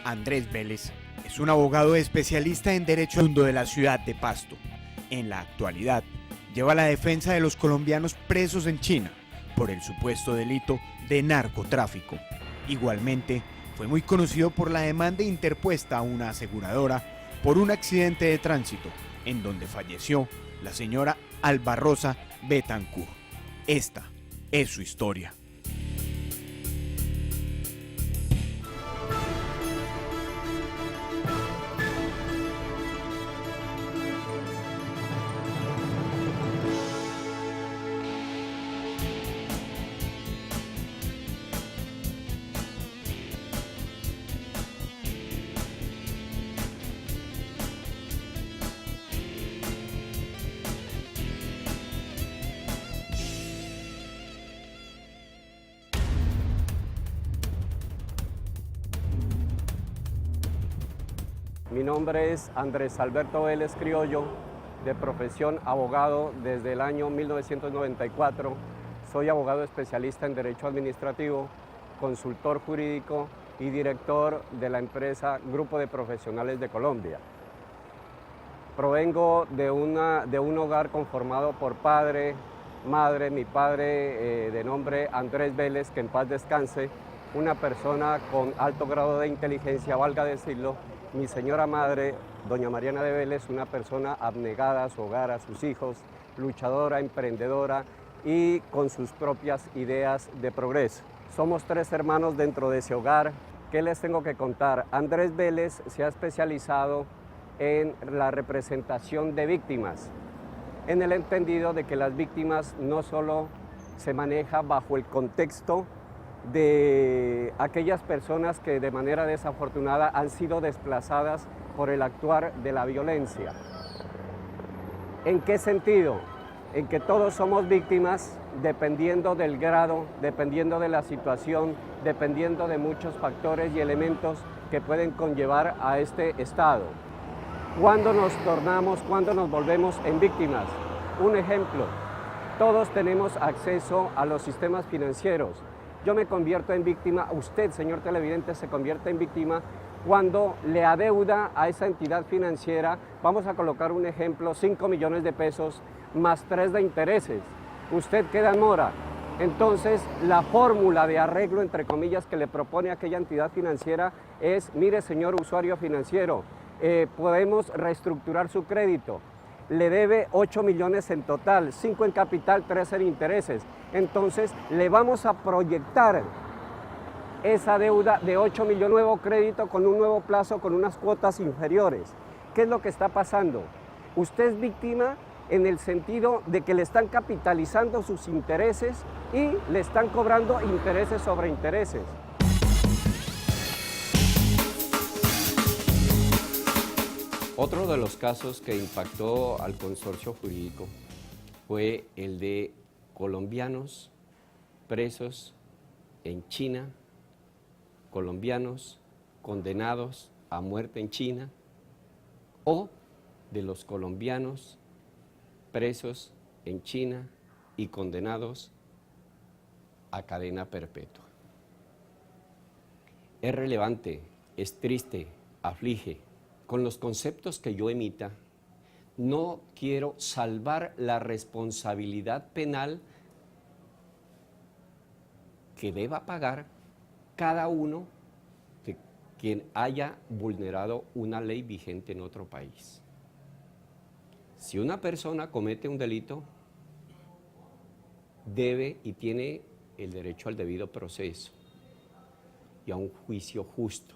Andrés Vélez es un abogado especialista en Derecho del mundo de la ciudad de Pasto. En la actualidad, lleva la defensa de los colombianos presos en China por el supuesto delito de narcotráfico. Igualmente, fue muy conocido por la demanda interpuesta a una aseguradora por un accidente de tránsito en donde falleció la señora Alba Rosa Betancourt. Esta es su historia. Mi nombre es Andrés Alberto Vélez Criollo, de profesión abogado desde el año 1994. Soy abogado especialista en Derecho Administrativo, consultor jurídico y director de la empresa Grupo de Profesionales de Colombia. Provengo de un hogar conformado por padre, madre, mi padre de nombre Andrés Vélez, que en paz descanse, una persona con alto grado de inteligencia, valga decirlo. Mi señora madre, doña Mariana de Vélez, una persona abnegada a su hogar, a sus hijos, luchadora, emprendedora y con sus propias ideas de progreso. Somos 3 hermanos dentro de ese hogar. ¿Qué les tengo que contar? Andrés Vélez se ha especializado en la representación de víctimas, en el entendido de que las víctimas no solo se maneja bajo el contexto de aquellas personas que de manera desafortunada han sido desplazadas por el actuar de la violencia. ¿En qué sentido? En que todos somos víctimas dependiendo del grado, dependiendo de la situación, dependiendo de muchos factores y elementos que pueden conllevar a este estado. ¿Cuándo nos tornamos, cuándo nos volvemos en víctimas? Un ejemplo, todos tenemos acceso a los sistemas financieros. Yo me convierto en víctima, usted, señor televidente, se convierte en víctima cuando le adeuda a esa entidad financiera, vamos a colocar un ejemplo, 5 millones de pesos más 3 de intereses. Usted queda en mora. Entonces, la fórmula de arreglo, entre comillas, que le propone aquella entidad financiera es, mire, señor usuario financiero, podemos reestructurar su crédito. Le debe 8 millones en total, 5 en capital, 3 en intereses. Entonces, le vamos a proyectar esa deuda de 8 millones, nuevo crédito con un nuevo plazo, con unas cuotas inferiores. ¿Qué es lo que está pasando? Usted es víctima en el sentido de que le están capitalizando sus intereses y le están cobrando intereses sobre intereses. Otro de los casos que impactó al consorcio jurídico fue el de colombianos presos en China, colombianos condenados a muerte en China, o de los colombianos presos en China y condenados a cadena perpetua. Es relevante, es triste, aflige. Con los conceptos que yo emita, no quiero salvar la responsabilidad penal que deba pagar cada uno de quien haya vulnerado una ley vigente en otro país. Si una persona comete un delito, debe y tiene el derecho al debido proceso y a un juicio justo,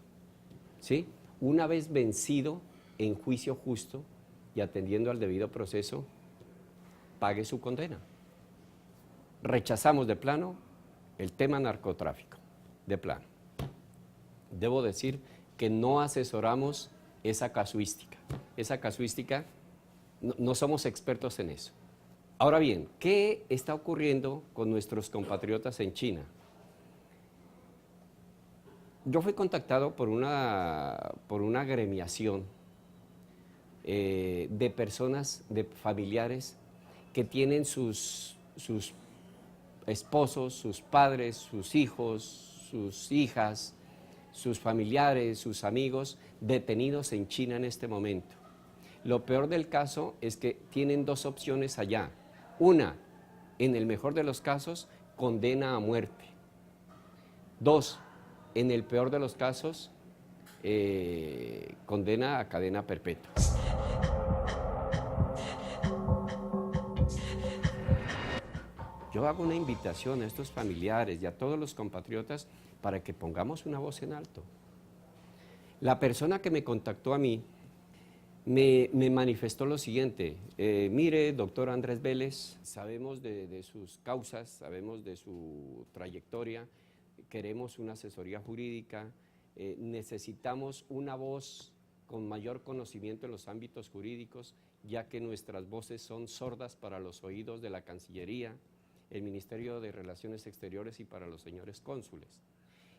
¿sí? Una vez vencido en juicio justo y atendiendo al debido proceso, pague su condena. Rechazamos de plano el tema narcotráfico, de plano. Debo decir que no asesoramos esa casuística. Esa casuística, no somos expertos en eso. Ahora bien, ¿qué está ocurriendo con nuestros compatriotas en China? Yo fui contactado por una agremiación de personas, de familiares que tienen sus esposos, sus padres, sus hijos, sus hijas sus familiares, sus amigos detenidos en China en este momento. Lo peor del caso es que tienen dos opciones allá. Una, en el mejor de los casos, condena a muerte. Dos, en el peor de los casos, condena a cadena perpetua. Yo hago una invitación a estos familiares y a todos los compatriotas para que pongamos una voz en alto. La persona que me contactó a mí me manifestó lo siguiente: mire, doctor Andrés Vélez, sabemos de sus causas, sabemos de su trayectoria, queremos una asesoría jurídica, necesitamos una voz con mayor conocimiento en los ámbitos jurídicos, ya que nuestras voces son sordas para los oídos de la Cancillería, el Ministerio de Relaciones Exteriores y para los señores cónsules.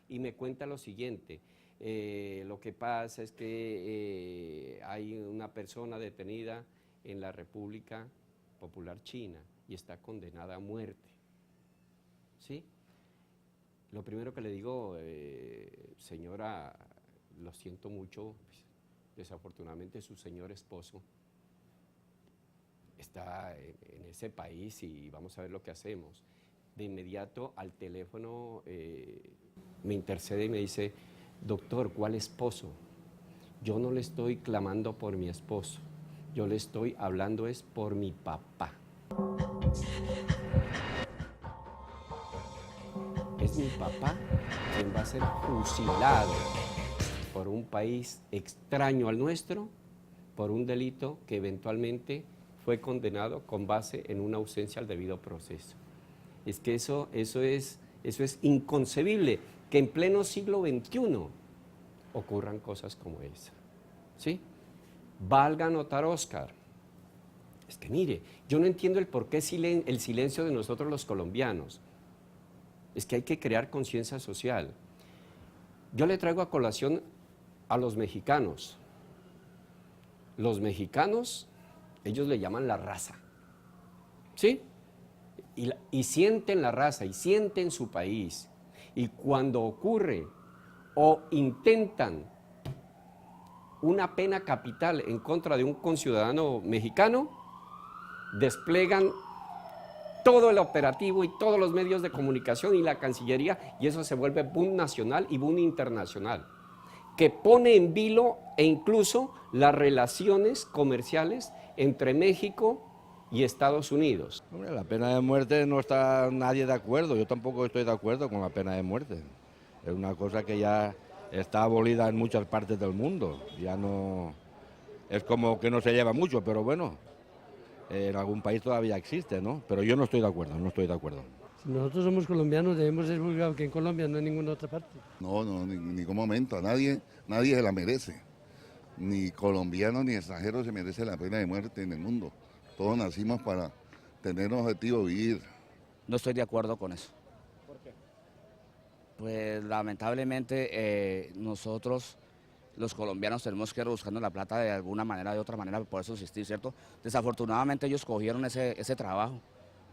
Y me cuenta lo siguiente: lo que pasa es que hay una persona detenida en la República Popular China y está condenada a muerte. ¿Sí? Lo primero que le digo, señora, lo siento mucho, desafortunadamente su señor esposo está en ese país y vamos a ver lo que hacemos. De inmediato al teléfono me intercede y me dice: doctor, ¿cuál esposo? Yo no le estoy clamando por mi esposo, yo le estoy hablando es por mi papá. Es mi papá quien va a ser fusilado por un país extraño al nuestro, por un delito que eventualmente fue condenado con base en una ausencia al debido proceso. Es que eso es inconcebible, que en pleno siglo XXI ocurran cosas como esa. ¿Sí? Valga anotar, Oscar, es que mire, yo no entiendo el por qué el silencio de nosotros los colombianos. Es que hay que crear conciencia social. Yo le traigo a colación a los mexicanos. Los mexicanos, ellos le llaman la raza, ¿sí? Y sienten la raza, y sienten su país. Y cuando ocurre o intentan una pena capital en contra de un conciudadano mexicano, desplegan todo el operativo y todos los medios de comunicación y la Cancillería, y eso se vuelve boom nacional y boom internacional, que pone en vilo e incluso las relaciones comerciales entre México y Estados Unidos. Hombre, la pena de muerte no está nadie de acuerdo, yo tampoco estoy de acuerdo con la pena de muerte. Es una cosa que ya está abolida en muchas partes del mundo, ya no, es como que no se lleva mucho, pero bueno, en algún país todavía existe, ¿no? Pero yo no estoy de acuerdo, no estoy de acuerdo. Si nosotros somos colombianos, debemos ser juzgados que en Colombia no en ninguna otra parte. No, en ningún momento, a nadie se la merece. Ni colombiano ni extranjero se merece la pena de muerte en el mundo. Todos nacimos para tener un objetivo, vivir. No estoy de acuerdo con eso. ¿Por qué? Pues lamentablemente nosotros, los colombianos, tenemos que ir buscando la plata de alguna manera, de otra manera, para poder subsistir, ¿cierto? Desafortunadamente ellos cogieron ese trabajo,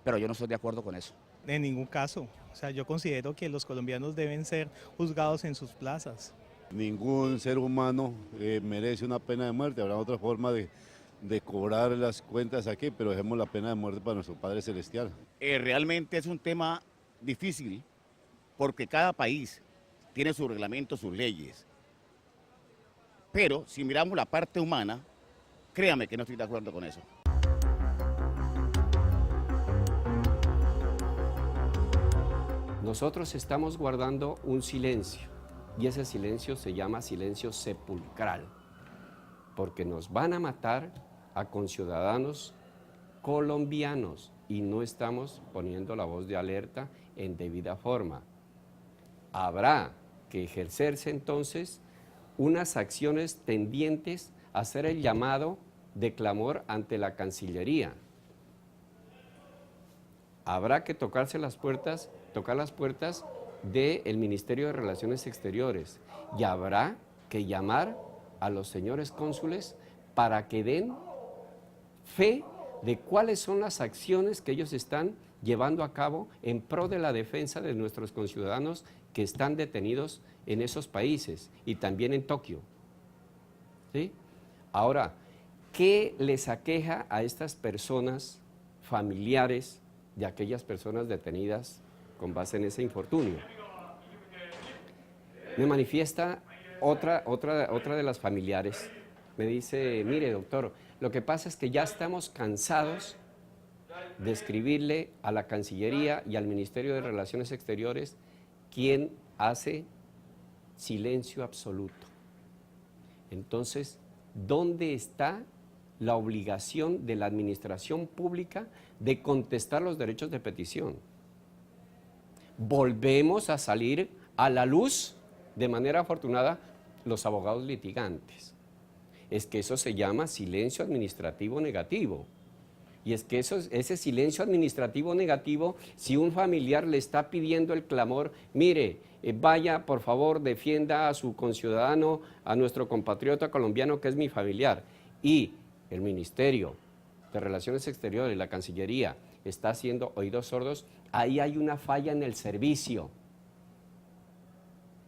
pero yo no estoy de acuerdo con eso. En ningún caso. O sea, yo considero que los colombianos deben ser juzgados en sus plazas. Ningún ser humano merece una pena de muerte. Habrá otra forma de cobrar las cuentas aquí, pero dejemos la pena de muerte para nuestro Padre Celestial. Realmente es un tema difícil porque cada país tiene sus reglamentos, sus leyes. Pero si miramos la parte humana, créame que no estoy de acuerdo con eso. Nosotros estamos guardando un silencio, y ese silencio se llama silencio sepulcral, porque nos van a matar a conciudadanos colombianos y no estamos poniendo la voz de alerta en debida forma. Habrá que ejercerse entonces unas acciones tendientes a hacer el llamado de clamor ante la Cancillería. Habrá que tocar las puertas del Ministerio de Relaciones Exteriores y habrá que llamar a los señores cónsules para que den fe de cuáles son las acciones que ellos están llevando a cabo en pro de la defensa de nuestros conciudadanos que están detenidos en esos países y también en Tokio. ¿Sí? Ahora, ¿qué les aqueja a estas personas familiares de aquellas personas detenidas con base en ese infortunio? Me manifiesta otra de las familiares, me dice, mire doctor, lo que pasa es que ya estamos cansados de escribirle a la Cancillería y al Ministerio de Relaciones Exteriores, quien hace silencio absoluto. Entonces, ¿dónde está la obligación de la administración pública de contestar los derechos de petición? Volvemos a salir a la luz, de manera afortunada, los abogados litigantes. Es que eso se llama silencio administrativo negativo. Y es que ese silencio administrativo negativo, si un familiar le está pidiendo el clamor, mire, vaya, por favor, defienda a su conciudadano, a nuestro compatriota colombiano que es mi familiar, y el Ministerio de Relaciones Exteriores, la Cancillería, está haciendo oídos sordos, ahí hay una falla en el servicio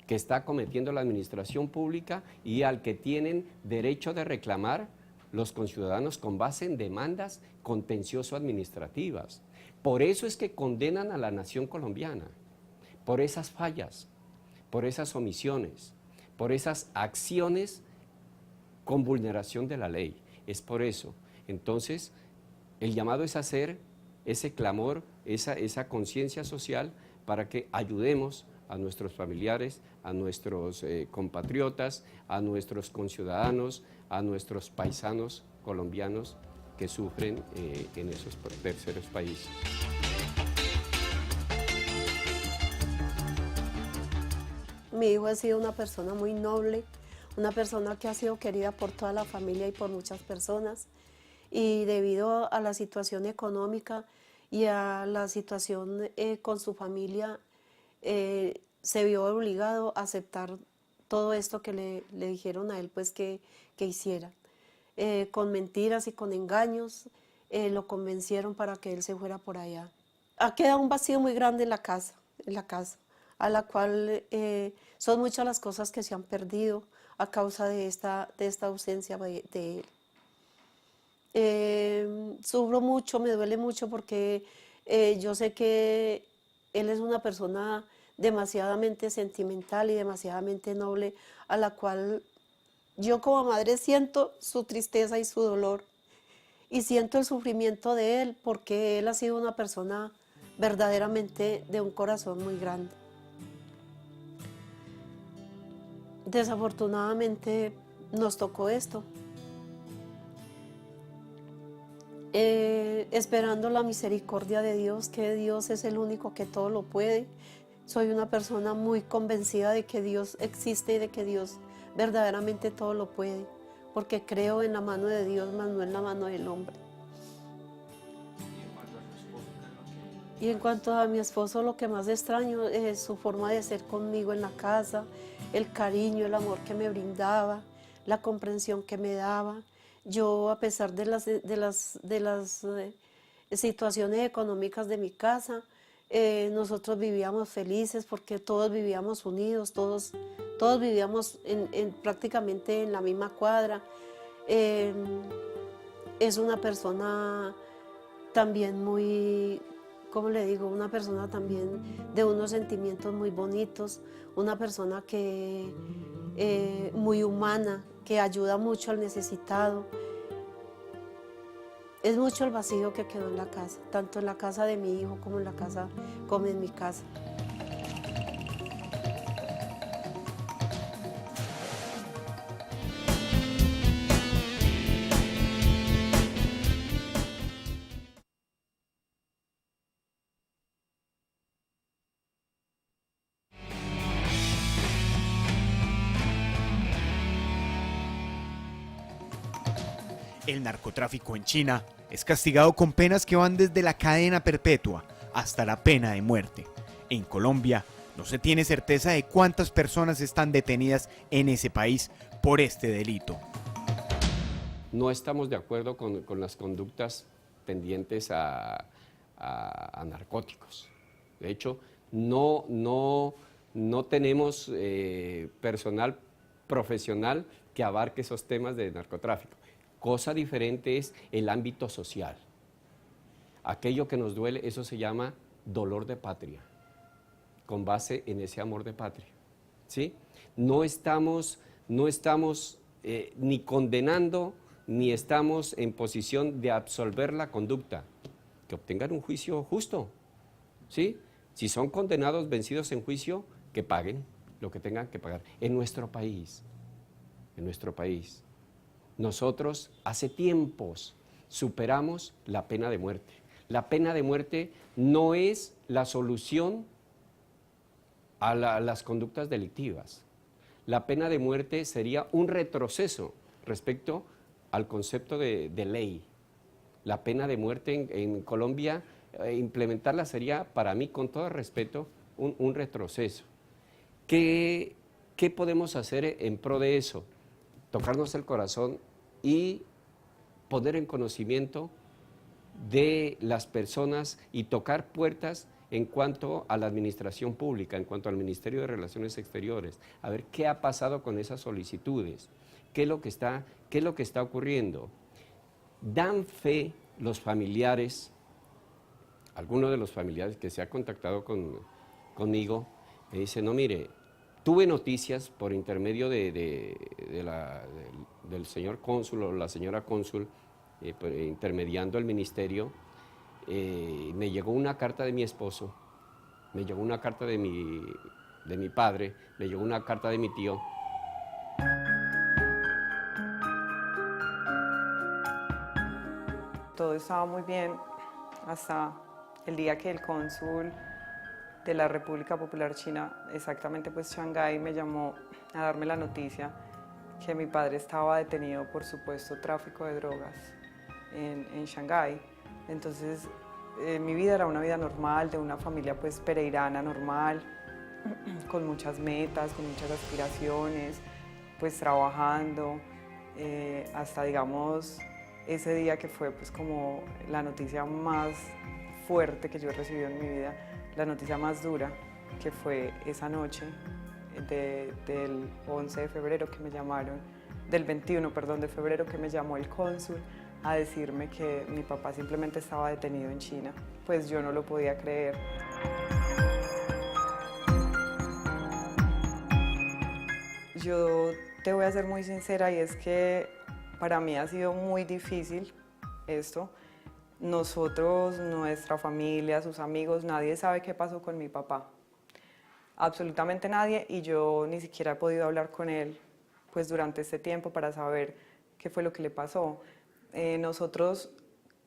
que está cometiendo la administración pública y al que tienen derecho de reclamar los conciudadanos con base en demandas contencioso-administrativas. Por eso es que condenan a la nación colombiana, por esas fallas, por esas omisiones, por esas acciones con vulneración de la ley. Es por eso. Entonces, el llamado es hacer ese clamor, esa conciencia social para que ayudemos a nuestros familiares, a nuestros compatriotas, a nuestros conciudadanos, a nuestros paisanos colombianos que sufren en esos terceros países. Mi hijo ha sido una persona muy noble, una persona que ha sido querida por toda la familia y por muchas personas, y debido a la situación económica y a la situación con su familia, se vio obligado a aceptar todo esto que le dijeron a él pues que hiciera. Con mentiras y con engaños lo convencieron para que él se fuera por allá. Ha quedado un vacío muy grande en la casa, a la cual son muchas las cosas que se han perdido a causa de esta ausencia de él. Sufro mucho, me duele mucho porque yo sé que él es una persona demasiadamente sentimental y demasiadamente noble, a la cual yo como madre siento su tristeza y su dolor, y siento el sufrimiento de él, porque él ha sido una persona verdaderamente de un corazón muy grande. Desafortunadamente nos tocó esto. Esperando la misericordia de Dios, que Dios es el único que todo lo puede. Soy una persona muy convencida de que Dios existe y de que Dios verdaderamente todo lo puede, porque creo en la mano de Dios, más no en la mano del hombre. Y en cuanto a mi esposo, lo que más extraño es su forma de ser conmigo en la casa, el cariño, el amor que me brindaba, la comprensión que me daba. Yo, a pesar de las situaciones económicas de mi casa, nosotros vivíamos felices porque todos vivíamos unidos, todos vivíamos prácticamente en la misma cuadra. Es una persona también muy, ¿cómo le digo? Una persona también de unos sentimientos muy bonitos, una persona que muy humana, que ayuda mucho al necesitado. Es mucho el vacío que quedó en la casa, tanto en la casa de mi hijo como en mi casa. El narcotráfico en China es castigado con penas que van desde la cadena perpetua hasta la pena de muerte. En Colombia no se tiene certeza de cuántas personas están detenidas en ese país por este delito. No estamos de acuerdo con las conductas tendientes a a narcóticos. De hecho, no tenemos personal profesional que abarque esos temas de narcotráfico. Cosa diferente es el ámbito social. Aquello que nos duele, eso se llama dolor de patria, con base en ese amor de patria, ¿sí? No estamos ni condenando, ni estamos en posición de absolver la conducta, que obtengan un juicio justo, ¿sí? Si son condenados, vencidos en juicio, que paguen lo que tengan que pagar. En nuestro país, nosotros hace tiempos superamos la pena de muerte. La pena de muerte no es la solución a las conductas delictivas. La pena de muerte sería un retroceso respecto al concepto de ley. La pena de muerte en Colombia, implementarla sería, para mí, con todo respeto, un retroceso. ¿Qué podemos hacer en pro de eso? Tocarnos el corazón y poner en conocimiento de las personas y tocar puertas en cuanto a la administración pública, en cuanto al Ministerio de Relaciones Exteriores, a ver qué ha pasado con esas solicitudes, qué es lo que está ocurriendo. Dan fe los familiares, algunos de los familiares que se ha contactado conmigo, me dicen, no, mire, tuve noticias por intermedio del señor cónsul o la señora cónsul, intermediando el ministerio, me llegó una carta de mi esposo, me llegó una carta de mi padre, me llegó una carta de mi tío. Todo estaba muy bien hasta el día que el cónsul de la República Popular China, exactamente pues Shanghái, me llamó a darme la noticia que mi padre estaba detenido por supuesto tráfico de drogas en Shanghái. Entonces mi vida era una vida normal, de una familia pues pereirana normal, con muchas metas, con muchas aspiraciones, pues trabajando, hasta digamos ese día que fue pues como la noticia más fuerte que yo he recibido en mi vida, la noticia más dura, que fue esa noche del 11 de febrero que me llamaron, del 21, perdón, de febrero que me llamó el cónsul a decirme que mi papá simplemente estaba detenido en China. Pues yo no lo podía creer. Yo te voy a ser muy sincera y es que para mí ha sido muy difícil esto. Nosotros, nuestra familia, sus amigos, nadie sabe qué pasó con mi papá. Absolutamente nadie, y yo ni siquiera he podido hablar con él pues durante este tiempo para saber qué fue lo que le pasó. Nosotros,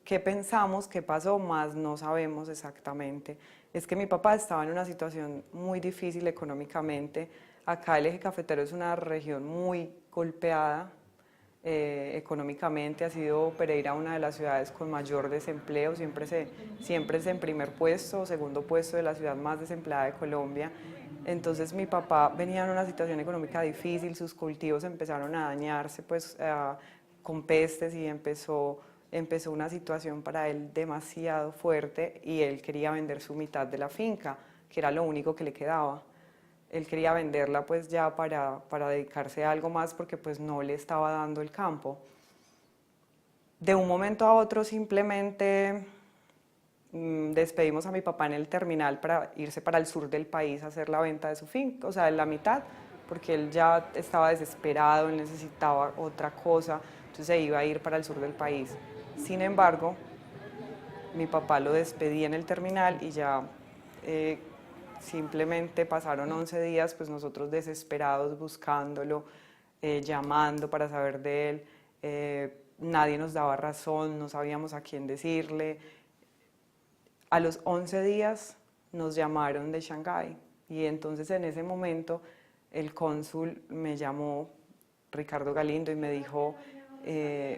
¿qué pensamos que pasó? Más no sabemos exactamente. Es que mi papá estaba en una situación muy difícil económicamente. Acá el eje cafetero es una región muy golpeada económicamente. Ha sido Pereira una de las ciudades con mayor desempleo, siempre es en primer puesto o segundo puesto de la ciudad más desempleada de Colombia. Entonces mi papá venía en una situación económica difícil, sus cultivos empezaron a dañarse pues, con pestes, y empezó una situación para él demasiado fuerte, y él quería vender su mitad de la finca, que era lo único que le quedaba. Él quería venderla pues ya para dedicarse a algo más, porque pues no le estaba dando el campo. De un momento a otro simplemente despedimos a mi papá en el terminal para irse para el sur del país a hacer la venta de su finca, o sea, de la mitad, porque él ya estaba desesperado, él necesitaba otra cosa, entonces se iba a ir para el sur del país. Sin embargo, mi papá lo despedí en el terminal y ya simplemente pasaron 11 días, pues nosotros desesperados buscándolo, llamando para saber de él, nadie nos daba razón, no sabíamos a quién decirle. A los 11 días nos llamaron de Shanghái, y entonces en ese momento el cónsul me llamó, Ricardo Galindo, y me dijo,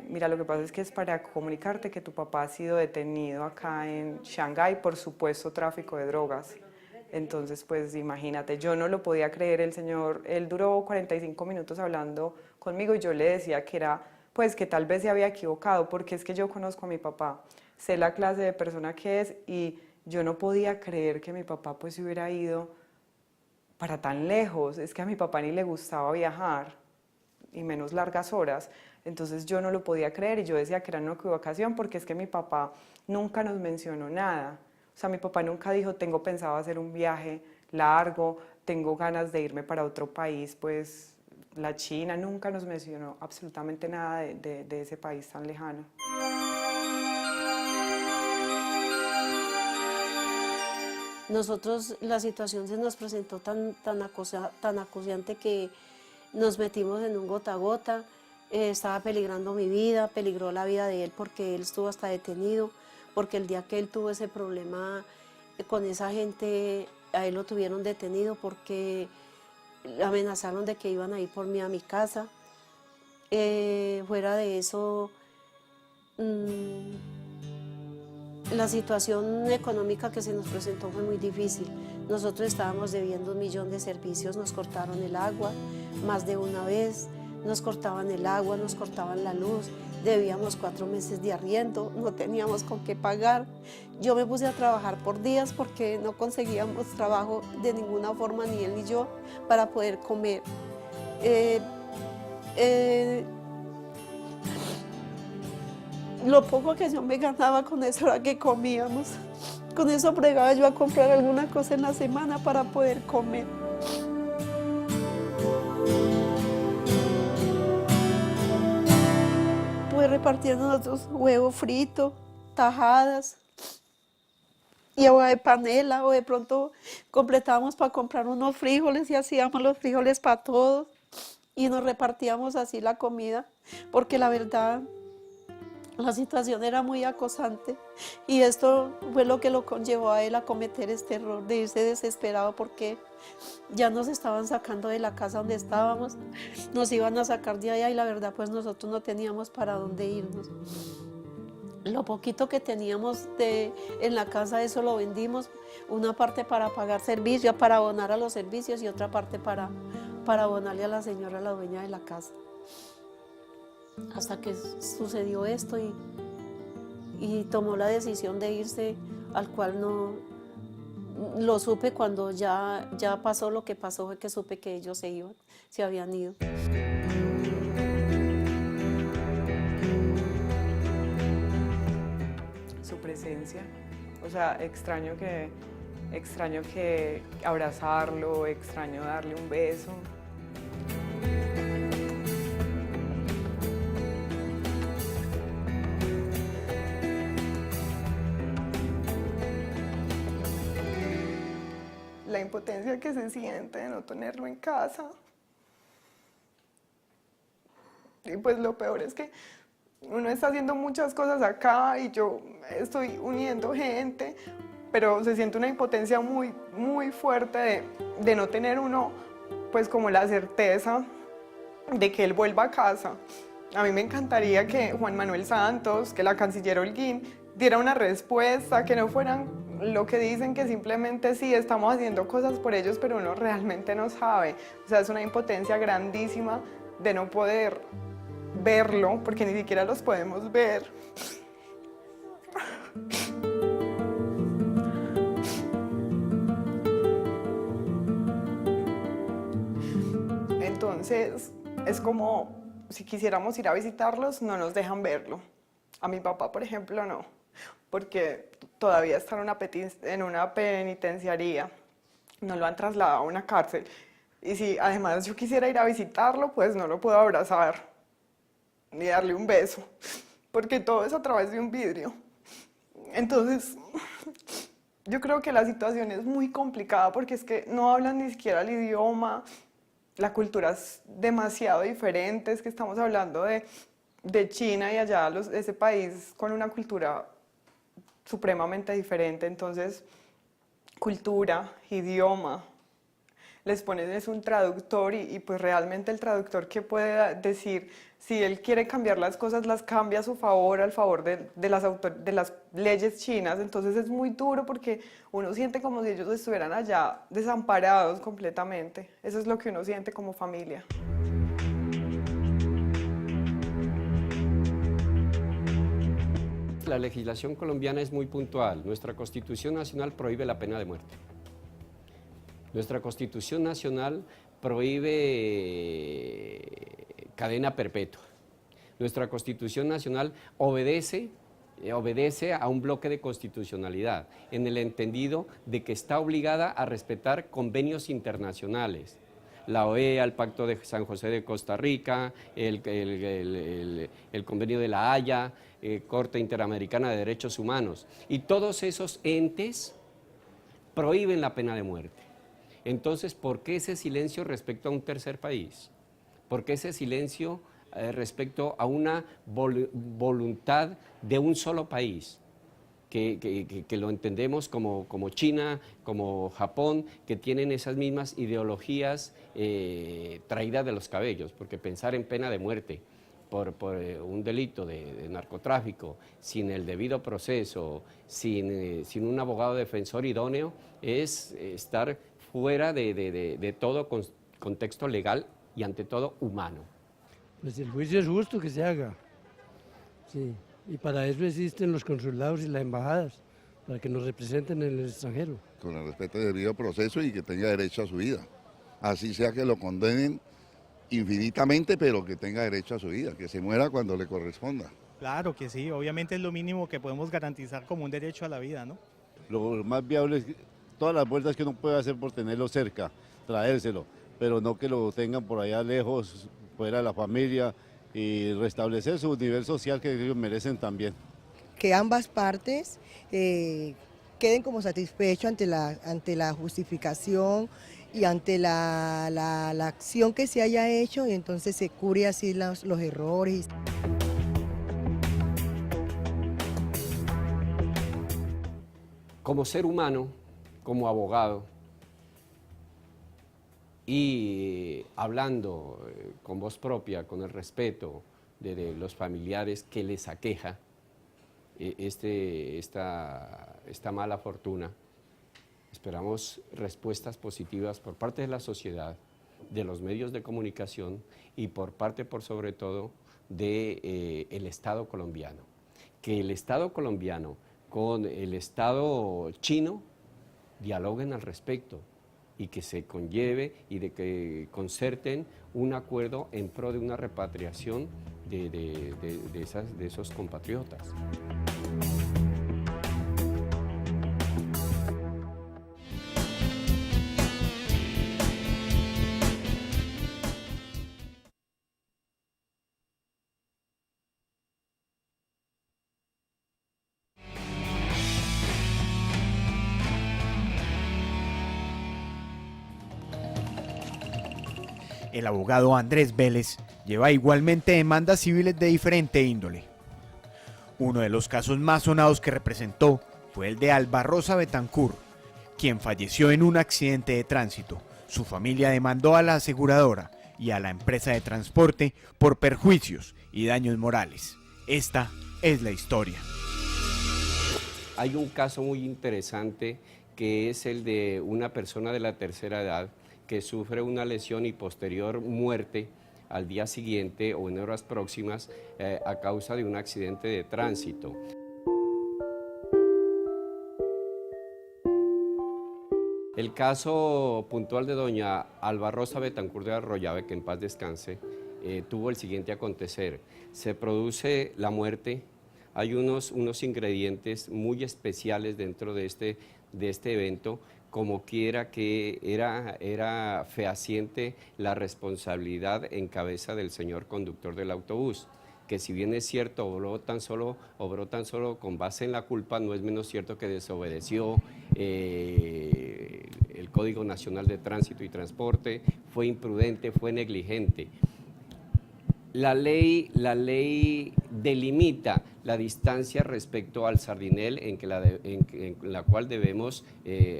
mira, lo que pasa es que es para comunicarte que tu papá ha sido detenido acá en Shanghái por supuesto tráfico de drogas. Entonces, pues imagínate, yo no lo podía creer. El señor, él duró 45 minutos hablando conmigo, y yo le decía que era, pues que tal vez se había equivocado, porque es que yo conozco a mi papá. sé la clase de persona que es y yo no podía creer que mi papá pues se hubiera ido para tan lejos. Es que a mi papá ni le gustaba viajar y menos largas horas, entonces yo no lo podía creer y yo decía que era una equivocación porque es que mi papá nunca nos mencionó nada. O sea, mi papá nunca dijo, tengo pensado hacer un viaje largo, tengo ganas de irme para otro país, pues la China, nunca nos mencionó absolutamente nada de ese país tan lejano. Nosotros la situación se nos presentó tan acuciante que nos metimos en un gota a gota, estaba peligrando mi vida, peligró la vida de él porque él estuvo hasta detenido, porque el día que él tuvo ese problema con esa gente, a él lo tuvieron detenido porque amenazaron de que iban a ir por mí a mi casa. Fuera de eso, la situación económica que se nos presentó fue muy difícil. Nosotros estábamos debiendo 1 millón de servicios, nos cortaron el agua más de una vez, nos cortaban el agua, nos cortaban la luz, debíamos 4 meses de arriendo, no teníamos con qué pagar. Yo me puse a trabajar por días porque no conseguíamos trabajo de ninguna forma, ni él ni yo, para poder comer. Lo poco que yo me ganaba con eso era que comíamos. Con eso bregaba yo a comprar alguna cosa en la semana para poder comer. Pues repartiendo nosotros huevo frito, tajadas y agua de panela, o de pronto completábamos para comprar unos frijoles y hacíamos los frijoles para todos y nos repartíamos así la comida, porque la verdad la situación era muy acosante y esto fue lo que lo conllevó a él a cometer este error de irse desesperado porque ya nos estaban sacando de la casa donde estábamos, nos iban a sacar de allá y la verdad pues nosotros no teníamos para dónde irnos. Lo poquito que teníamos en la casa, eso lo vendimos, una parte para pagar servicios, para abonar a los servicios y otra parte para abonarle a la señora, la dueña de la casa. Hasta que sucedió esto y tomó la decisión de irse, al cual no lo supe cuando ya pasó lo que pasó, fue que supe que ellos se habían ido. Su presencia, o sea, extraño que abrazarlo, extraño darle un beso. La impotencia que se siente de no tenerlo en casa. Y pues lo peor es que uno está haciendo muchas cosas acá y yo estoy uniendo gente, pero se siente una impotencia muy, muy fuerte de no tener uno, pues como la certeza de que él vuelva a casa. A mí me encantaría que Juan Manuel Santos, que la canciller Holguín, diera una respuesta, que no fueran lo que dicen, que simplemente sí, estamos haciendo cosas por ellos, pero uno realmente no sabe. O sea, es una impotencia grandísima de no poder verlo, porque ni siquiera los podemos ver. Entonces, es como si quisiéramos ir a visitarlos, no nos dejan verlo. A mi papá, por ejemplo, no, porque todavía está en una penitenciaría, no lo han trasladado a una cárcel. Y si además yo quisiera ir a visitarlo, pues no lo puedo abrazar ni darle un beso, porque todo es a través de un vidrio. Entonces, yo creo que la situación es muy complicada porque es que no hablan ni siquiera el idioma, la cultura es demasiado diferente, es que estamos hablando de China y allá ese país con una cultura supremamente diferente. Entonces, cultura, idioma, les pones un traductor y pues realmente el traductor que puede decir si él quiere cambiar las cosas, las cambia a su favor, al favor de las leyes chinas. Entonces es muy duro porque uno siente como si ellos estuvieran allá desamparados completamente. Eso es lo que uno siente como familia. la legislación colombiana es muy puntual. Nuestra Constitución Nacional prohíbe la pena de muerte. Nuestra Constitución Nacional prohíbe cadena perpetua. Nuestra Constitución Nacional obedece a un bloque de constitucionalidad, en el entendido de que está obligada a respetar convenios internacionales. La OEA, el Pacto de San José de Costa Rica, el Convenio de la Haya, Corte Interamericana de Derechos Humanos. Y todos esos entes prohíben la pena de muerte. Entonces, ¿por qué ese silencio respecto a un tercer país? ¿Por qué ese silencio respecto a una voluntad de un solo país? Que lo entendemos como China, como Japón, que tienen esas mismas ideologías traídas de los cabellos, porque pensar en pena de muerte por un delito de narcotráfico, sin el debido proceso, sin un abogado defensor idóneo, es estar fuera de todo contexto legal y ante todo humano. Pues el juicio es justo que se haga, sí. Y para eso existen los consulados y las embajadas, para que nos representen en el extranjero. Con el respeto del debido proceso y que tenga derecho a su vida. Así sea que lo condenen infinitamente, pero que tenga derecho a su vida, que se muera cuando le corresponda. Claro que sí, obviamente es lo mínimo que podemos garantizar como un derecho a la vida, ¿no? Lo más viable es todas las vueltas que uno puede hacer por tenerlo cerca, traérselo, pero no que lo tengan por allá lejos, fuera de la familia, y restablecer su nivel social que ellos merecen también. Que ambas partes queden como satisfechos ante la justificación y ante la acción que se haya hecho, y entonces se cure así los errores. Como ser humano, como abogado, y hablando con voz propia, con el respeto de los familiares que les aqueja esta mala fortuna, esperamos respuestas positivas por parte de la sociedad, de los medios de comunicación y por parte, por sobre todo, del Estado colombiano. Que el Estado colombiano con el Estado chino dialoguen al respecto y que se conlleve y de que concerten un acuerdo en pro de una repatriación de esos compatriotas. El abogado Andrés Vélez lleva igualmente demandas civiles de diferente índole. Uno de los casos más sonados que representó fue el de Alba Rosa Betancur, quien falleció en un accidente de tránsito. Su familia demandó a la aseguradora y a la empresa de transporte por perjuicios y daños morales. Esta es la historia. Hay un caso muy interesante que es el de una persona de la tercera edad que sufre una lesión y posterior muerte al día siguiente o en horas próximas a causa de un accidente de tránsito. El caso puntual de doña Alba Rosa Betancur de Arroyave, que en paz descanse, tuvo el siguiente acontecer. Se produce la muerte, hay unos ingredientes muy especiales dentro de este evento, como quiera que era fehaciente la responsabilidad en cabeza del señor conductor del autobús, que si bien es cierto, obró tan solo con base en la culpa, no es menos cierto que desobedeció el Código Nacional de Tránsito y Transporte, fue imprudente, fue negligente. La ley delimita la distancia respecto al sardinel en la cual debemos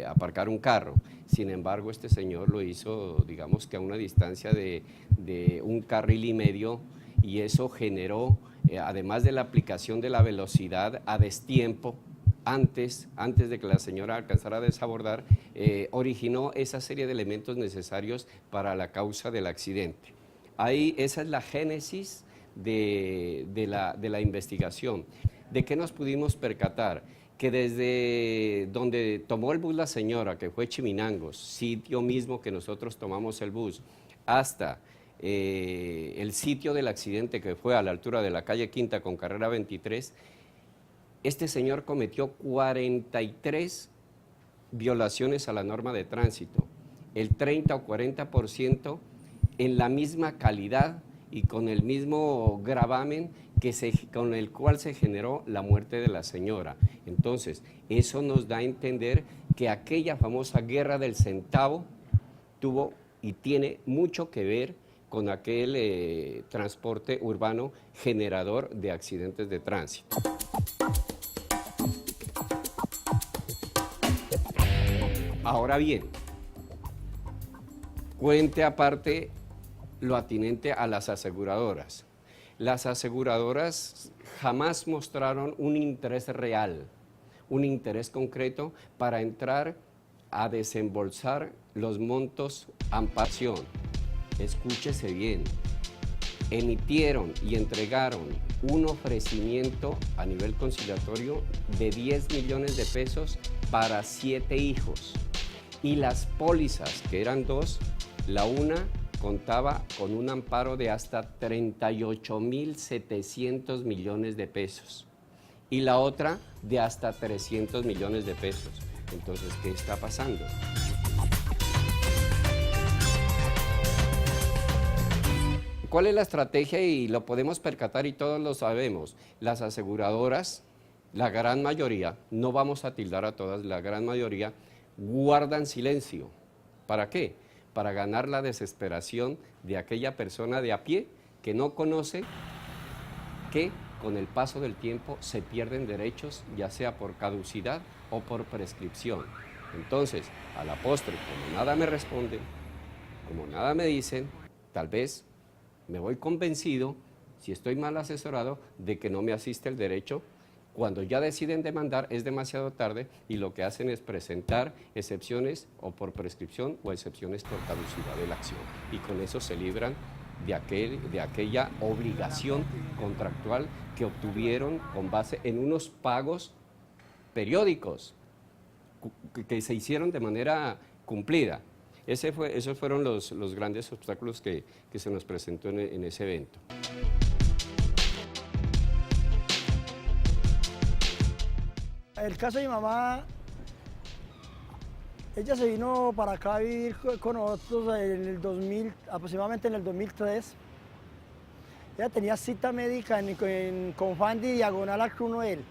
aparcar un carro. Sin embargo, este señor lo hizo, digamos que a una distancia de un carril y medio, y eso generó, además de la aplicación de la velocidad a destiempo, antes de que la señora alcanzara a desabordar, originó esa serie de elementos necesarios para la causa del accidente. Ahí esa es la génesis de la investigación. ¿De qué nos pudimos percatar? Que desde donde tomó el bus la señora, que fue Chiminangos, sitio mismo que nosotros tomamos el bus, hasta el sitio del accidente, que fue a la altura de la calle Quinta con carrera 23, este señor cometió 43 violaciones a la norma de tránsito, el 30 o 40% en la misma calidad y con el mismo gravamen con el cual se generó la muerte de la señora. Entonces, eso nos da a entender que aquella famosa guerra del centavo tuvo y tiene mucho que ver con aquel transporte urbano generador de accidentes de tránsito. Ahora bien, cuente aparte lo atinente a las aseguradoras. Las aseguradoras jamás mostraron un interés real, un interés concreto para entrar a desembolsar los montos amparación. Escúchese bien, emitieron y entregaron un ofrecimiento a nivel conciliatorio de 10 millones de pesos para 7 hijos. Y las pólizas, que eran 2, la una contaba con un amparo de hasta 38.700 millones de pesos y la otra de hasta 300 millones de pesos. Entonces, ¿qué está pasando? ¿Cuál es la estrategia? Y lo podemos percatar y todos lo sabemos. Las aseguradoras, la gran mayoría, no vamos a tildar a todas, la gran mayoría, guardan silencio. ¿Para qué? Para ganar la desesperación de aquella persona de a pie que no conoce que con el paso del tiempo se pierden derechos, ya sea por caducidad o por prescripción. Entonces, a la postre, como nada me responden, como nada me dicen, tal vez me voy convencido, si estoy mal asesorado, de que no me asiste el derecho. Cuando ya deciden demandar es demasiado tarde y lo que hacen es presentar excepciones o por prescripción o excepciones por caducidad de la acción. Y con eso se libran de aquella obligación contractual que obtuvieron con base en unos pagos periódicos que se hicieron de manera cumplida. Esos fueron los grandes obstáculos que se nos presentó en ese evento. El caso de mi mamá, ella se vino para acá a vivir con nosotros en el 2000, aproximadamente en el 2003. Ella tenía cita médica en Confandi, diagonal al Cruz Noel.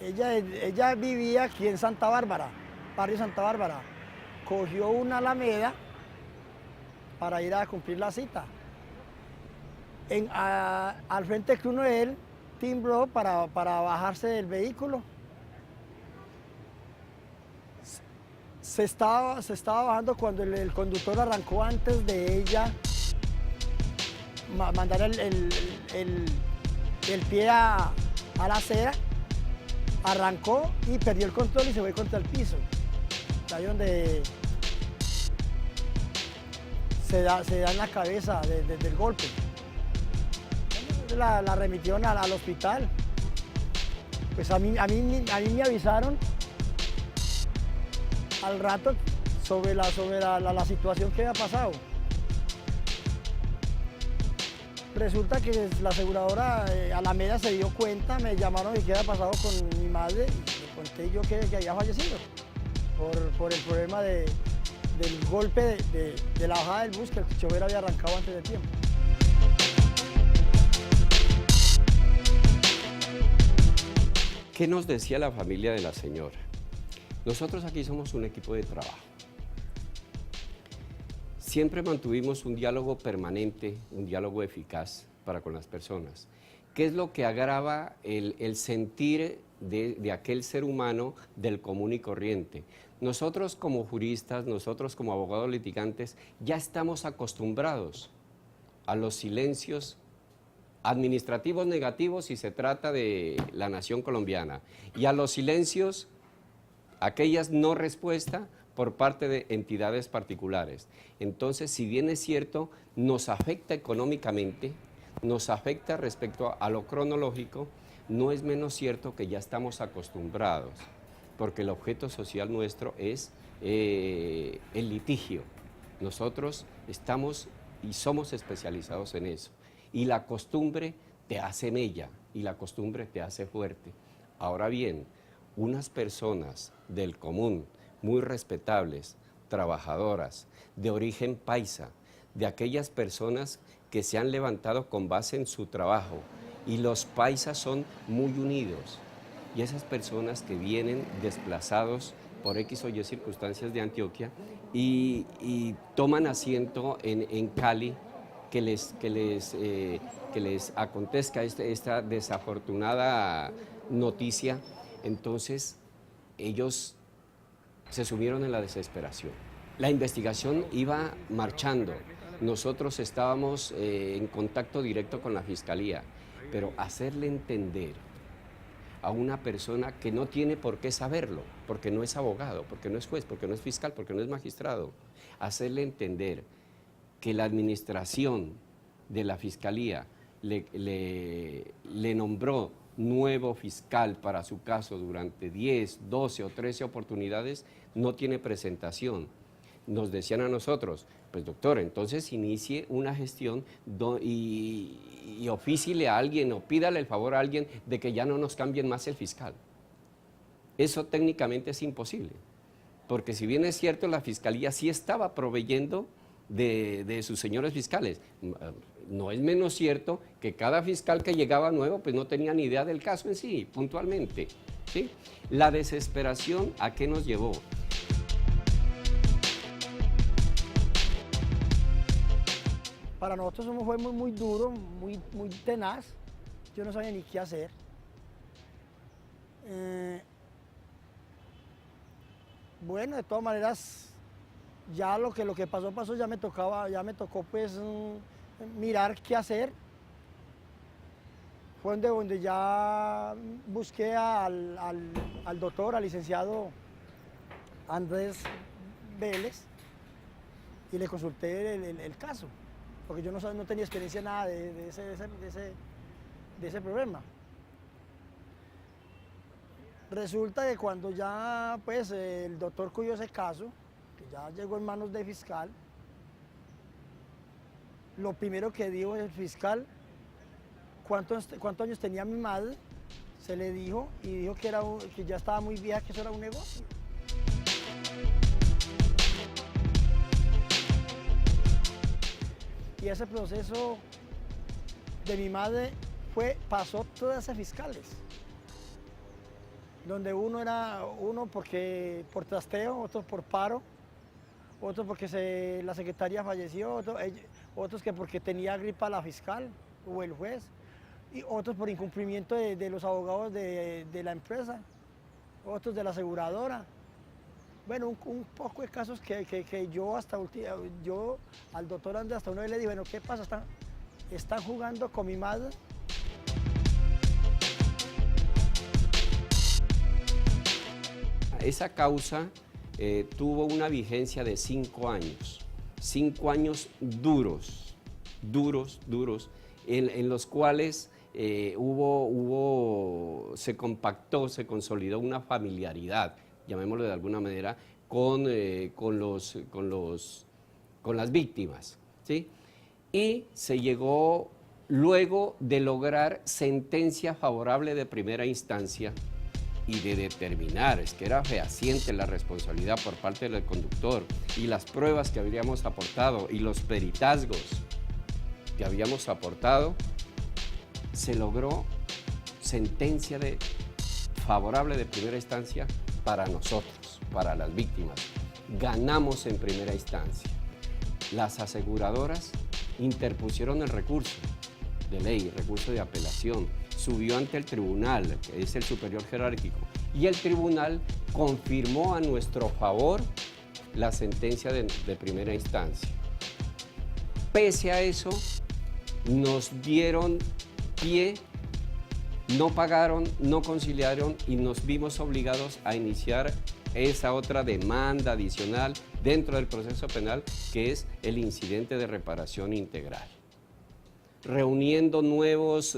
Ella vivía aquí en Santa Bárbara, barrio Santa Bárbara. Cogió una Alameda para ir a cumplir la cita. Al frente del Cruz Noel, timbró para bajarse del vehículo. Se estaba bajando cuando el conductor arrancó antes de ella mandar el pie a la acera, arrancó y perdió el control y se fue contra el piso. Ahí donde se da en la cabeza del golpe. La remitieron al hospital. Pues a mí me avisaron al rato sobre la situación que había pasado. Resulta que la aseguradora Alameda se dio cuenta, me llamaron y qué había pasado con mi madre y le conté yo que había fallecido por el problema del golpe de la bajada del bus, que el chofer había arrancado antes de tiempo. ¿Qué nos decía la familia de la señora? Nosotros aquí somos un equipo de trabajo. Siempre mantuvimos un diálogo permanente, un diálogo eficaz para con las personas. ¿Qué es lo que agrava el sentir de aquel ser humano del común y corriente? Nosotros como juristas, nosotros como abogados litigantes, ya estamos acostumbrados a los silencios administrativos negativos si se trata de la nación colombiana y a los silencios, aquellas no respuesta por parte de entidades particulares. Entonces, si bien es cierto, nos afecta económicamente, nos afecta respecto a lo cronológico, no es menos cierto que ya estamos acostumbrados, porque el objeto social nuestro es el litigio. Nosotros estamos y somos especializados en eso. Y la costumbre te hace mella y la costumbre te hace fuerte. Ahora bien, unas personas del común, muy respetables, trabajadoras, de origen paisa, de aquellas personas que se han levantado con base en su trabajo, y los paisas son muy unidos, y esas personas que vienen desplazados por X o Y circunstancias de Antioquia y toman asiento en Cali, que les acontezca esta desafortunada noticia, entonces ellos se sumieron en la desesperación. La investigación iba marchando, nosotros estábamos en contacto directo con la Fiscalía, pero hacerle entender a una persona que no tiene por qué saberlo, porque no es abogado, porque no es juez, porque no es fiscal, porque no es magistrado, hacerle entender que la administración de la Fiscalía le nombró nuevo fiscal para su caso durante 10, 12 o 13 oportunidades, no tiene presentación. Nos decían a nosotros, pues doctor, entonces inicie una gestión y ofíciele a alguien o pídale el favor a alguien de que ya no nos cambien más el fiscal. Eso técnicamente es imposible, porque si bien es cierto, la Fiscalía sí estaba proveyendo de sus señores fiscales. No es menos cierto que cada fiscal que llegaba nuevo pues no tenía ni idea del caso en sí, puntualmente, ¿sí? La desesperación, ¿a qué nos llevó? Para nosotros fue muy duro, muy tenaz. Yo no sabía ni qué hacer. Bueno, de todas maneras, ya lo que pasó, ya me tocó pues mirar qué hacer. Fue donde ya busqué al doctor, al licenciado Andrés Vélez, y le consulté el caso, porque yo no tenía experiencia nada de ese problema. Resulta que cuando ya pues el doctor cuidó ese caso, que ya llegó en manos del fiscal, lo primero que dijo el fiscal, ¿cuántos años tenía mi madre? Se le dijo, y dijo que ya estaba muy vieja, que eso era un negocio. Y ese proceso de mi madre pasó todas esas fiscales, donde uno porque por trasteo, otros por paro, otros porque la secretaria falleció, otros que porque tenía gripa la fiscal o el juez, y otros por incumplimiento de los abogados de la empresa, otros de la aseguradora. Bueno, un poco de casos que yo al doctor Andrés hasta una vez le dije, bueno, ¿qué pasa? ¿Están jugando con mi madre? Esa causa tuvo una vigencia de 5 años, 5 años duros, en los cuales se compactó, se consolidó una familiaridad, llamémoslo de alguna manera, con las víctimas, ¿sí? Y se llegó luego de lograr sentencia favorable de primera instancia y de determinar, es que era fehaciente la responsabilidad por parte del conductor y las pruebas que habríamos aportado y los peritazgos que habíamos aportado, se logró sentencia favorable de primera instancia para nosotros, para las víctimas. Ganamos en primera instancia. Las aseguradoras interpusieron el recurso de ley, recurso de apelación, subió ante el tribunal, que es el superior jerárquico, y el tribunal confirmó a nuestro favor la sentencia de primera instancia. Pese a eso, nos dieron pie, no pagaron, no conciliaron y nos vimos obligados a iniciar esa otra demanda adicional dentro del proceso penal, que es el incidente de reparación integral. reuniendo debemos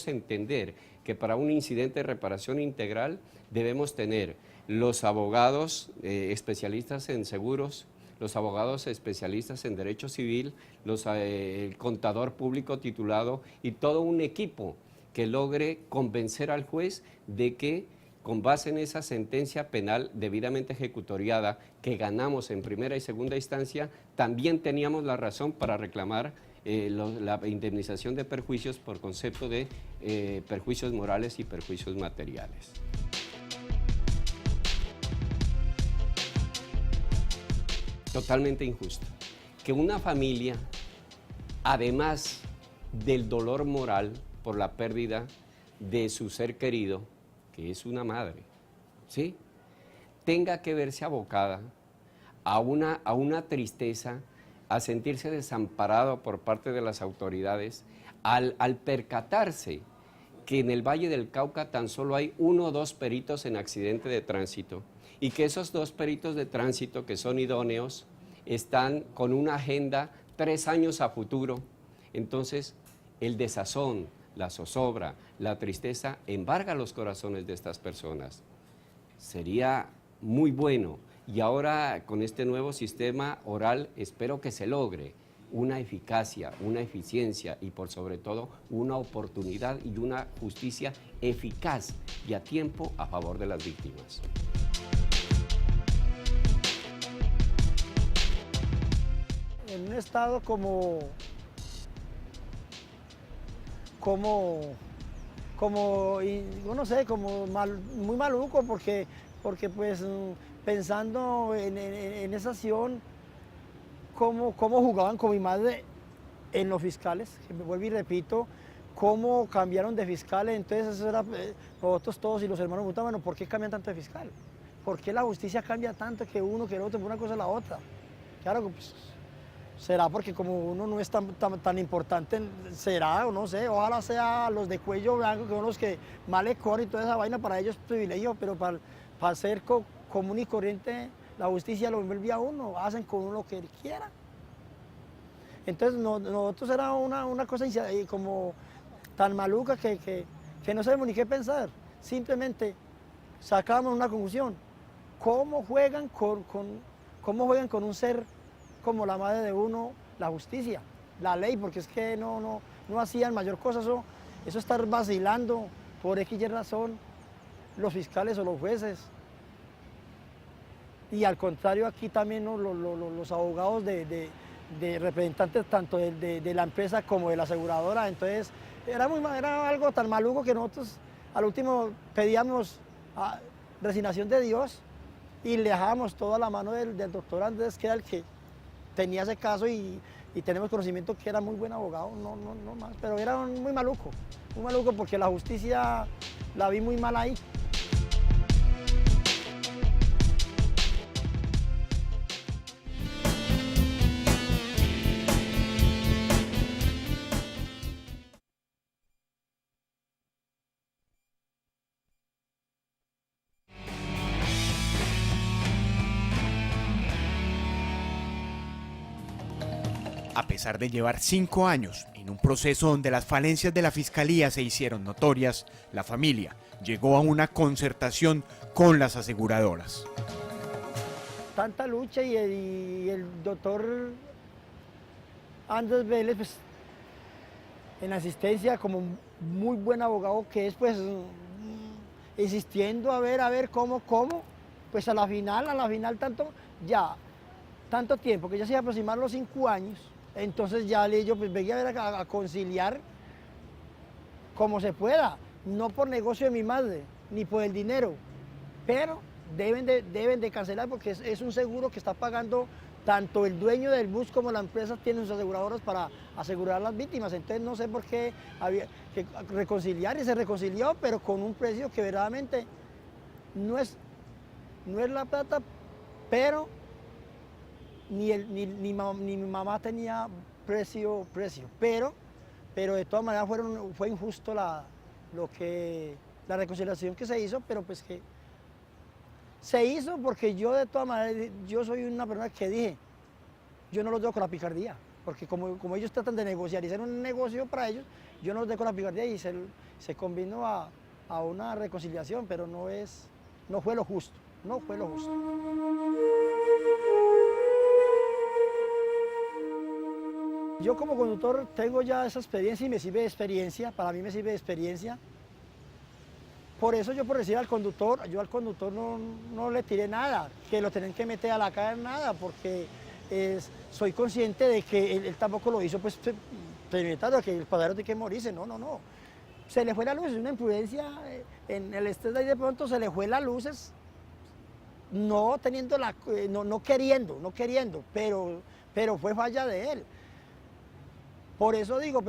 entender que para un incidente de reparación integral debemos tener los abogados especialistas en seguros, los abogados especialistas en derecho civil, el contador público titulado y todo un equipo que logre convencer al juez de que, con base en esa sentencia penal debidamente ejecutoriada que ganamos en primera y segunda instancia, también teníamos la razón para reclamar la indemnización de perjuicios por concepto de perjuicios morales y perjuicios materiales. Totalmente injusto que una familia, además del dolor moral por la pérdida de su ser querido, que es una madre, ¿sí?, tenga que verse abocada a una tristeza, a sentirse desamparado por parte de las autoridades, al percatarse que en el Valle del Cauca tan solo hay 1 o 2 peritos en accidente de tránsito, y que esos 2 peritos de tránsito que son idóneos están con una agenda 3 años a futuro. Entonces, el desazón, la zozobra, la tristeza embarga los corazones de estas personas. Sería muy bueno, y ahora con este nuevo sistema oral espero que se logre una eficacia, una eficiencia y por sobre todo una oportunidad y una justicia eficaz y a tiempo a favor de las víctimas. En un estado como no sé, muy maluco, porque pues pensando en esa acción, cómo jugaban con mi madre en los fiscales, que me vuelvo y repito, cómo cambiaron de fiscales. Entonces eso era, nosotros todos y los hermanos preguntaban, bueno, ¿por qué cambian tanto de fiscal? ¿Por qué la justicia cambia tanto que uno, que el otro, por una cosa a la otra? Claro, pues, será porque como uno no es tan importante, será, o no sé, ojalá sea los de cuello blanco, que son los que más le corren y toda esa vaina, para ellos es privilegio, pero para ser común y corriente, la justicia lo envuelve a uno, hacen con uno lo que quiera. Entonces nosotros era una cosa como tan maluca que no sabemos ni qué pensar, simplemente sacábamos una conclusión: ¿cómo juegan con un ser como la madre de uno, la justicia, la ley? Porque es que no hacían mayor cosa, eso estar vacilando por X razón los fiscales o los jueces. Y al contrario, aquí también los abogados de representantes tanto de la empresa como de la aseguradora. Entonces era algo tan maluco que nosotros al último pedíamos resignación de Dios y le dejábamos toda la mano del doctor Andrés, que era el que tenía ese caso, y tenemos conocimiento que era muy buen abogado, no más, pero era muy maluco porque la justicia la vi muy mal ahí. A pesar de llevar 5 años en un proceso donde las falencias de la fiscalía se hicieron notorias, la familia llegó a una concertación con las aseguradoras. Tanta lucha y el doctor Andrés Vélez, pues, en la asistencia, como muy buen abogado que es, pues insistiendo a ver cómo, pues a la final tanto tiempo, que ya se iba a aproximar los 5 años. Entonces ya le digo, pues venga a ver a conciliar como se pueda, no por negocio de mi madre, ni por el dinero, pero deben de cancelar, porque es un seguro que está pagando tanto el dueño del bus como la empresa, tienen sus aseguradoras para asegurar a las víctimas. Entonces no sé por qué había que reconciliar, y se reconcilió, pero con un precio que verdaderamente no es la plata, pero ni mi mamá tenía precio, pero de todas maneras fue injusto la reconciliación que se hizo, pero pues que se hizo porque yo de todas maneras, yo soy una persona que dije, yo no los dejo con la picardía, porque como ellos tratan de negociar y hacer un negocio para ellos, yo no los dejo la picardía y se convino a una reconciliación, pero no fue lo justo, no fue lo justo. Yo como conductor tengo ya esa experiencia y me sirve de experiencia, para mí me sirve de experiencia. Por eso yo por decir al conductor no le tiré nada, que lo tienen que meter a la cara nada, porque soy consciente de que él tampoco lo hizo pues premeditado, que el pasajero tiene que morirse, no. Se le fue la luz, es una imprudencia, en el estrés de ahí de pronto se le fue las luces, no queriendo, pero fue falla de él. Por eso digo,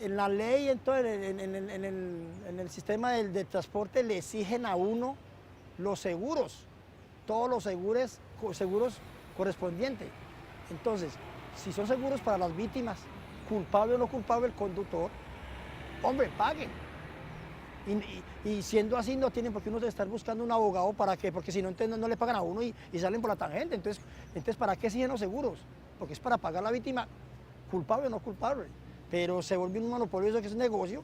en la ley, entonces, en el sistema del transporte le exigen a uno los seguros, todos los seguros correspondientes. Entonces, si son seguros para las víctimas, culpable o no culpable el conductor, hombre, paguen. Y siendo así, no tienen por qué uno estar buscando un abogado, ¿para qué? Porque si no, no le pagan a uno y salen por la tangente. Entonces, ¿para qué exigen los seguros? Porque es para pagar a la víctima, culpable o no culpable. Pero se volvió un monopolio, eso que es un negocio.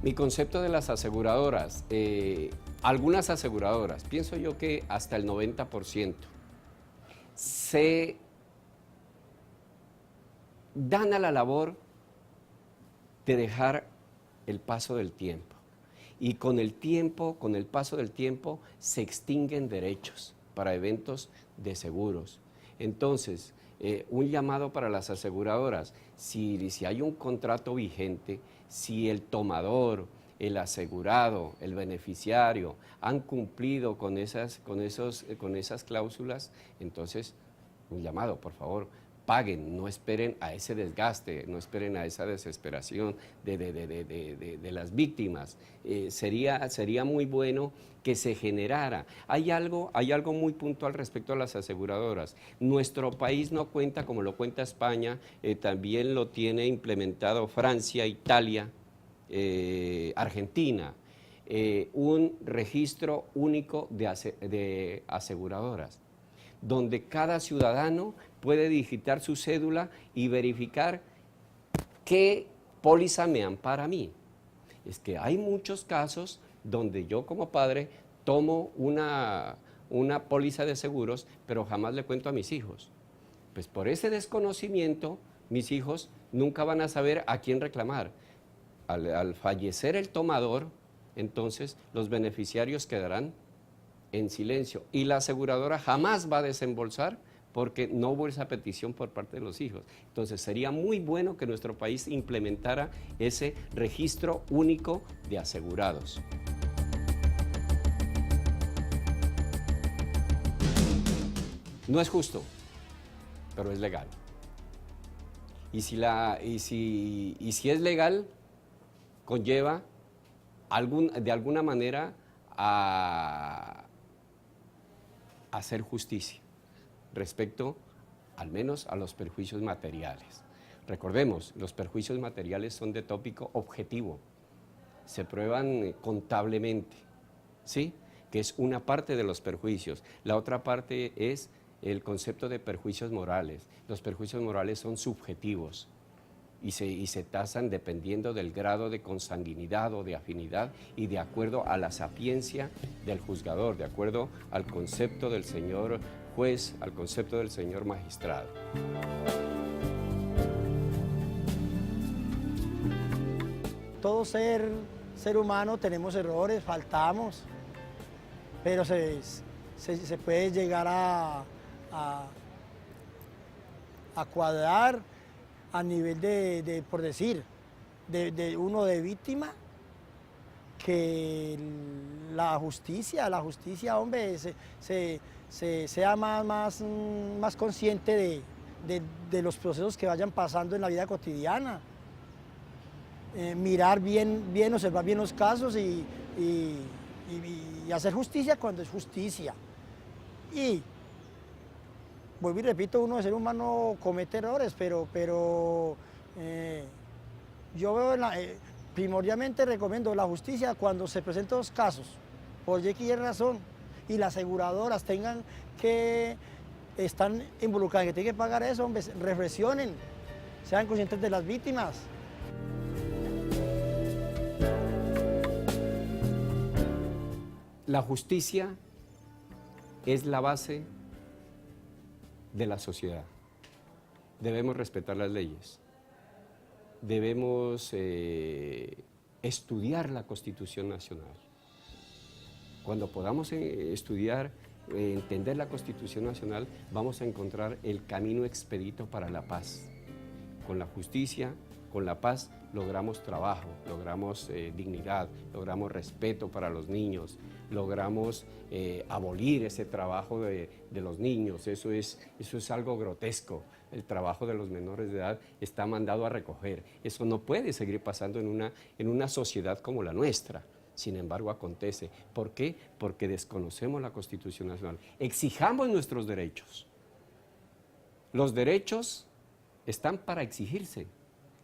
Mi concepto de las aseguradoras, algunas aseguradoras, pienso yo que hasta el 90%, se dan a la labor de dejar el paso del tiempo. Y con el paso del tiempo, se extinguen derechos para eventos de seguros. Entonces, un llamado para las aseguradoras, si hay un contrato vigente, si el tomador, el asegurado, el beneficiario han cumplido con esas cláusulas, entonces un llamado, por favor, paguen, no esperen a ese desgaste, no esperen a esa desesperación de las víctimas. Sería muy bueno que se generara. Hay algo muy puntual respecto a las aseguradoras. Nuestro país no cuenta, como lo cuenta España, también lo tiene implementado Francia, Italia, Argentina, un registro único de aseguradoras, donde cada ciudadano puede digitar su cédula y verificar qué póliza me ampara a mí. Es que hay muchos casos donde yo como padre tomo una póliza de seguros, pero jamás le cuento a mis hijos. Pues por ese desconocimiento, mis hijos nunca van a saber a quién reclamar. Al fallecer el tomador, entonces los beneficiarios quedarán en silencio y la aseguradora jamás va a desembolsar porque no hubo esa petición por parte de los hijos. Entonces sería muy bueno que nuestro país implementara ese registro único de asegurados. No es justo, pero es legal. Y si es legal, conlleva de alguna manera a hacer justicia respecto al menos a los perjuicios materiales. Recordemos, los perjuicios materiales son de tópico objetivo, se prueban contablemente, ¿sí? Que es una parte de los perjuicios. La otra parte es el concepto de perjuicios morales. Los perjuicios morales son subjetivos y se tasan dependiendo del grado de consanguinidad o de afinidad y de acuerdo a la sapiencia del juzgador, de acuerdo al concepto del señor juez, al concepto del señor magistrado. Todo ser humano tenemos errores, faltamos, pero se puede llegar a cuadrar a nivel por decir, de uno de víctima, que la justicia, hombre, sea más consciente de los procesos que vayan pasando en la vida cotidiana. Mirar bien, observar bien los casos y hacer justicia cuando es justicia. Y vuelvo y repito, uno de ser humano comete errores, pero yo veo, primordialmente recomiendo la justicia cuando se presentan los casos, por Y razón, y las aseguradoras están involucradas, que tienen que pagar eso, hombre, reflexionen, sean conscientes de las víctimas. La justicia es la base de la sociedad. Debemos respetar las leyes. Debemos estudiar la Constitución Nacional. Cuando podamos estudiar, entender la Constitución Nacional, vamos a encontrar el camino expedito para la paz. Con la justicia, con la paz, logramos trabajo, logramos dignidad, logramos respeto para los niños, logramos abolir ese trabajo de los niños. Eso es algo grotesco. El trabajo de los menores de edad está mandado a recoger. Eso no puede seguir pasando en una sociedad como la nuestra. Sin embargo, acontece. ¿Por qué? Porque desconocemos la Constitución Nacional. Exijamos nuestros derechos. Los derechos están para exigirse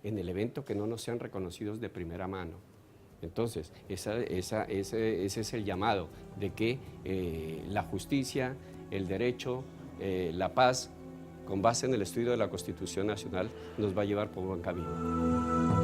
en el evento que no nos sean reconocidos de primera mano. Entonces, ese es el llamado de que la justicia, el derecho, la paz, con base en el estudio de la Constitución Nacional, nos va a llevar por buen camino.